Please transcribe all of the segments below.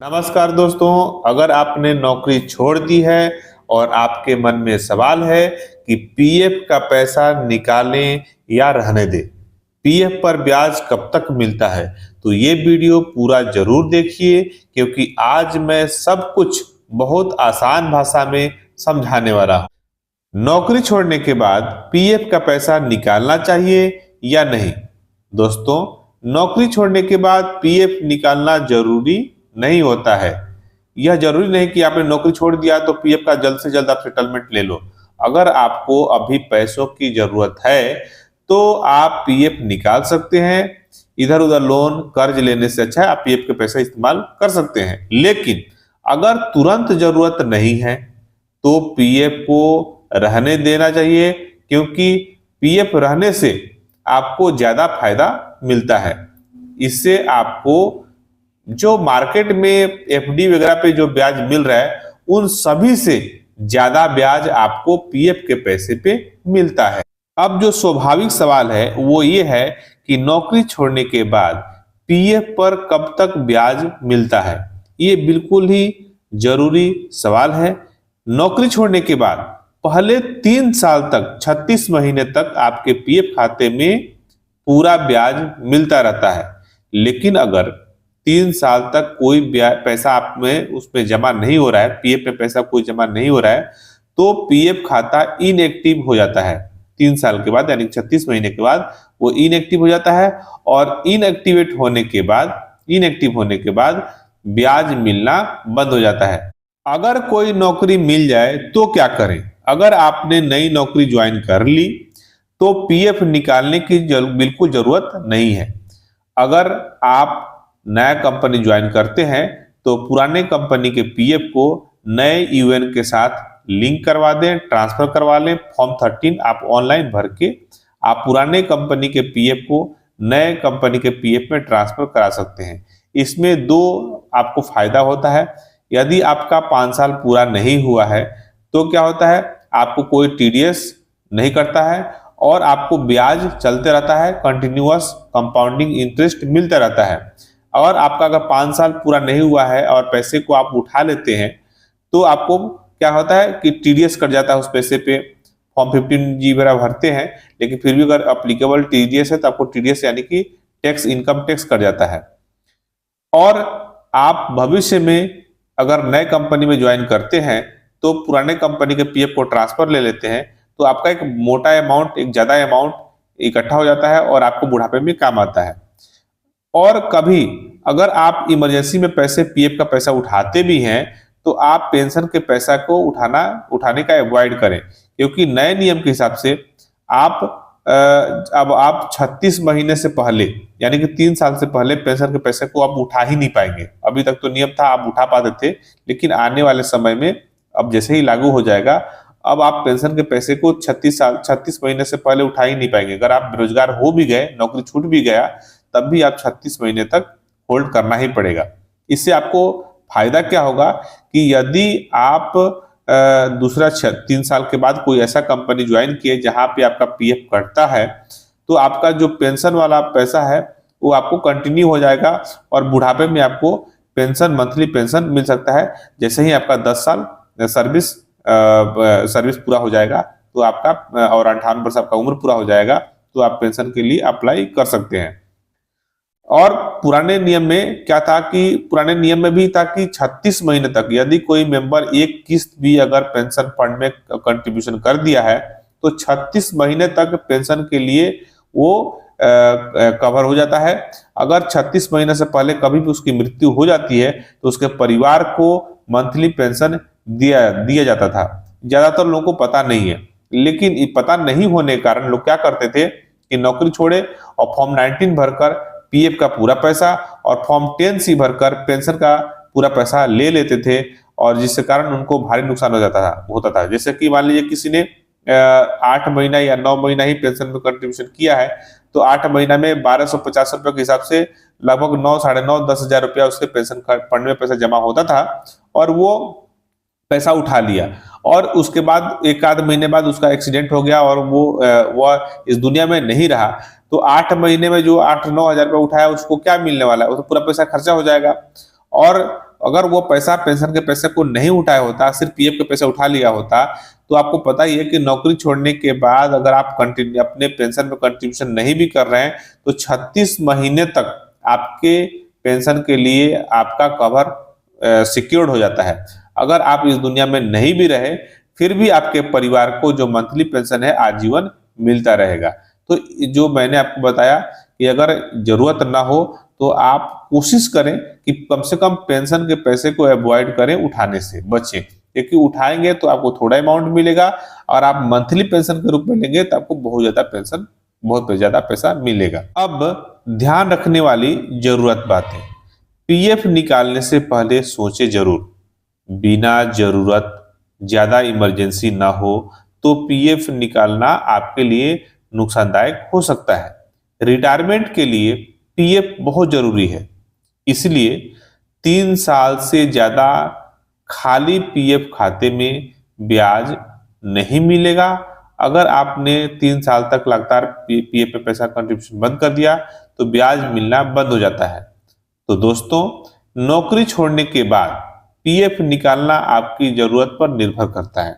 नमस्कार दोस्तों, अगर आपने नौकरी छोड़ दी है और आपके मन में सवाल है कि पीएफ का पैसा निकालें या रहने दें, पीएफ पर ब्याज कब तक मिलता है, तो ये वीडियो पूरा जरूर देखिए क्योंकि आज मैं सब कुछ बहुत आसान भाषा में समझाने वाला हूँ। नौकरी छोड़ने के बाद पीएफ का पैसा निकालना चाहिए या नहीं? दोस्तों, नौकरी छोड़ने के बाद पीएफ निकालना जरूरी नहीं होता है। यह जरूरी नहीं कि आपने नौकरी छोड़ दिया तो पीएफ का जल्द से जल्द आप सेटलमेंट ले लो। अगर आपको अभी पैसों की जरूरत है तो आप पीएफ निकाल सकते हैं। इधर उधर लोन कर्ज लेने से अच्छा है आप पीएफ के पैसे इस्तेमाल कर सकते हैं। लेकिन अगर तुरंत जरूरत नहीं है तो पीएफ को रहने देना चाहिए, क्योंकि पीएफ रहने से आपको ज्यादा फायदा मिलता है। इससे आपको जो मार्केट में एफडी वगैरह पे जो ब्याज मिल रहा है उन सभी से ज्यादा ब्याज आपको पीएफ के पैसे पे मिलता है। अब जो स्वाभाविक सवाल है वो ये है कि नौकरी छोड़ने के बाद पीएफ पर कब तक ब्याज मिलता है। ये बिल्कुल ही जरूरी सवाल है। नौकरी छोड़ने के बाद पहले 3 साल तक 36 महीने तक आपके पीएफ खाते में पूरा ब्याज मिलता रहता है। लेकिन अगर 3 साल तक कोई पैसा आप में उसमें जमा नहीं हो रहा है, पीएफ में पैसा कोई जमा नहीं हो रहा है, तो पीएफ खाता इनएक्टिव हो जाता है। 3 साल के बाद यानी 36 महीने के बाद वो इनएक्टिव हो जाता है और इनएक्टिव होने के बाद ब्याज मिलना बंद हो जाता है। अगर कोई नौकरी मिल जाए तो क्या करें? अगर आपने नई नौकरी ज्वाइन कर ली तो पीएफ निकालने की बिल्कुल जरूरत नहीं है। अगर आप नया कंपनी ज्वाइन करते हैं तो पुराने कंपनी के पीएफ को नए यूएन के साथ लिंक करवा दें, ट्रांसफर करवा लें। फॉर्म 13 आप ऑनलाइन भर के आप पुराने कंपनी के पीएफ को नए कंपनी के पीएफ में ट्रांसफर करा सकते हैं। इसमें दो आपको फायदा होता है। यदि आपका 5 साल पूरा नहीं हुआ है तो क्या होता है, आपको कोई टीडीएस नहीं करता है और आपको ब्याज चलते रहता है, कंटिन्यूअस कंपाउंडिंग इंटरेस्ट मिलता रहता है। और आपका अगर 5 साल पूरा नहीं हुआ है और पैसे को आप उठा लेते हैं तो आपको क्या होता है कि टीडीएस कट जाता है उस पैसे पे। फॉर्म 15G वगैरह भरते हैं लेकिन फिर भी अगर अप्लीकेबल टीडीएस है तो आपको टीडीएस यानी कि टैक्स, इनकम टैक्स कट जाता है। और आप भविष्य में अगर नए कंपनी में ज्वाइन करते हैं तो पुराने कंपनी के पीएफ को ट्रांसफर ले लेते हैं तो आपका एक मोटा अमाउंट, एक ज्यादा अमाउंट इकट्ठा हो जाता है और आपको बुढ़ापे में काम आता है। और कभी अगर आप इमरजेंसी में पैसे, पीएफ का पैसा उठाते भी हैं तो आप पेंशन के पैसा को उठाने का अवॉइड करें, क्योंकि नए नियम के हिसाब से आप अब आप 36 महीने से पहले यानी कि 3 साल से पहले पेंशन के पैसे को आप उठा ही नहीं पाएंगे। अभी तक तो नियम था आप उठा पाते थे, लेकिन आने वाले समय में अब जैसे ही लागू हो जाएगा अब आप पेंशन के पैसे को 36 महीने से पहले उठा ही नहीं पाएंगे। अगर आप बेरोजगार हो भी गए, नौकरी छूट भी गया, तब भी आप 36 महीने तक होल्ड करना ही पड़ेगा। इससे आपको फायदा क्या होगा कि यदि आप दूसरा 3 साल के बाद कोई ऐसा कंपनी ज्वाइन किए जहां पे आपका पीएफ कटता है तो आपका जो पेंशन वाला पैसा है वो आपको कंटिन्यू हो जाएगा और बुढ़ापे में आपको पेंशन, मंथली पेंशन मिल सकता है। जैसे ही आपका 10 साल सर्विस पूरा हो जाएगा तो आपका और 58 वर्ष आपका उम्र पूरा हो जाएगा तो आप पेंशन के लिए अप्लाई कर सकते हैं। और पुराने नियम में क्या था कि पुराने नियम में भी था कि 36 महीने तक यदि कोई मेंबर एक किस्त भी अगर पेंशन फंड में कंट्रीब्यूशन कर दिया है तो 36 महीने तक पेंशन के लिए वो कवर हो जाता है। अगर 36 महीने से पहले कभी भी उसकी मृत्यु हो जाती है तो उसके परिवार को मंथली पेंशन दिया जाता था। ज्यादातर लोगों को पता नहीं है, लेकिन पता नहीं होने के कारण लोग क्या करते थे कि नौकरी छोड़े और फॉर्म 19 भरकर पीएफ का पूरा पैसा और फॉर्म 10C भरकर पेंशन का पूरा पैसा ले लेते थे और जिसके कारण उनको भारी नुकसान होता था। जैसे कि मान लीजिए किसी ने 8 महीना या 9 महीना ही पेंशन में कंट्रीब्यूशन किया है तो 8 महीना में 1250 रुपए के हिसाब से लगभग 9, साढ़े 9, 10 हजार रुपया उसके पेंशन फंड में पैसा जमा होता था और वो पैसा उठा लिया और उसके बाद एक आध महीने बाद उसका एक्सीडेंट हो गया और वो इस दुनिया में नहीं रहा तो 8 महीने में जो 8-9 हजार रुपया उठाया उसको क्या मिलने वाला है? वो तो पूरा पैसा खर्चा हो जाएगा। और अगर वो पैसा पेंशन के पैसे को नहीं उठाया होता, सिर्फ पीएफ के पैसे उठा लिया होता, तो आपको पता ही है कि नौकरी छोड़ने के बाद अगर आप कंटिन्यू अपने पेंशन में कंट्रीब्यूशन नहीं भी कर रहे हैं तो 36 महीने तक आपके पेंशन के लिए आपका कवर सिक्योर्ड हो जाता है। अगर आप इस दुनिया में नहीं भी रहे फिर भी आपके परिवार को जो मंथली पेंशन है आजीवन मिलता रहेगा। तो जो मैंने आपको बताया कि अगर जरूरत ना हो तो आप कोशिश करें कि कम से कम पेंशन के पैसे को अवॉइड करें, उठाने से बचें, क्योंकि उठाएंगे तो आपको थोड़ा अमाउंट मिलेगा और आप मंथली पेंशन के रूप में लेंगे तो आपको बहुत ज्यादा पैसा मिलेगा। अब ध्यान रखने वाली जरूरत बातें, पीएफ निकालने से पहले सोचे जरूर, बिना जरूरत ज्यादा इमरजेंसी ना हो तो पीएफ निकालना आपके लिए नुकसानदायक हो सकता है। रिटायरमेंट के लिए पीएफ बहुत जरूरी है, इसलिए 3 साल से ज्यादा खाली पीएफ खाते में ब्याज नहीं मिलेगा। अगर आपने 3 साल तक लगातार पीएफ पे पैसा कंट्रीब्यूशन बंद कर दिया तो ब्याज मिलना बंद हो जाता है। तो दोस्तों, नौकरी छोड़ने के बाद पीएफ निकालना आपकी जरूरत पर निर्भर करता है।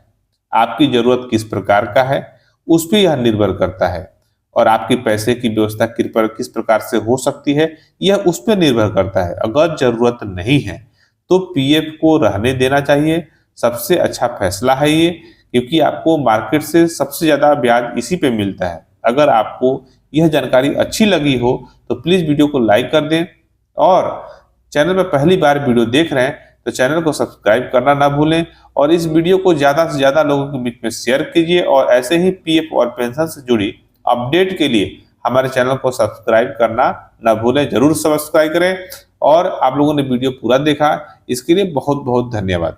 आपकी जरूरत किस प्रकार का है उस पर यह निर्भर करता है, और आपकी पैसे की व्यवस्था किस प्रकार से हो सकती है यह उस पर निर्भर करता है। अगर जरूरत नहीं है तो पीएफ को रहने देना चाहिए, सबसे अच्छा फैसला है ये, क्योंकि आपको मार्केट से सबसे ज्यादा ब्याज इसी पे मिलता है। अगर आपको यह जानकारी अच्छी लगी हो तो प्लीज वीडियो को लाइक कर दें, और चैनल पर पहली बार वीडियो देख रहे हैं तो चैनल को सब्सक्राइब करना ना भूलें, और इस वीडियो को ज्यादा से ज्यादा लोगों के बीच में शेयर कीजिए। और ऐसे ही पीएफ और पेंशन से जुड़ी अपडेट के लिए हमारे चैनल को सब्सक्राइब करना ना भूलें, जरूर सब्सक्राइब करें। और आप लोगों ने वीडियो पूरा देखा इसके लिए बहुत बहुत धन्यवाद।